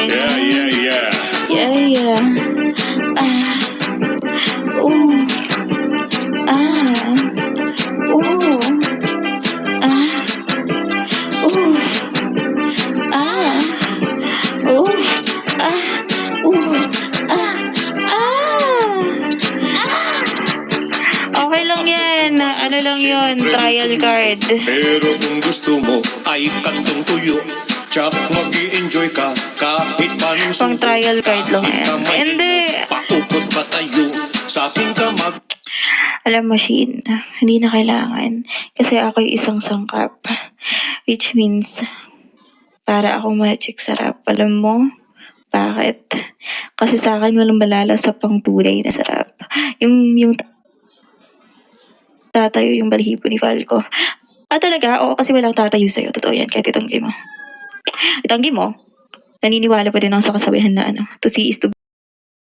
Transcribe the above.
Fine. Yeah. Yeah. Ah. Ooh. Ah. Ooh. Ah. Ooh. Ah. Ooh. Ah. Ooh. Ah. Ah. Okay lang yan. Ano lang yun? Trial card. Pero kung gusto mo ay kantong tuyo, tsak mag-i-enjoy ka kahit paano Pang trial card lang yan. Hindi. Paukot pa tayo sa akin ka mag... Alam mo, Shin, hindi na kailangan. Kasi ako'y isang sangkap. Which means, para akong magic sarap. Alam mo? Bakit? Kasi sa akin walang malala sa pang tunay na sarap. Yung tatayo yung balahibo ni Falco. Talaga? Oo, kasi walang tatayo sa'yo. Totoo yan, kahit itanggi mo. Itanggi mo, naniniwala pa din ako sa kasabihan na to see is to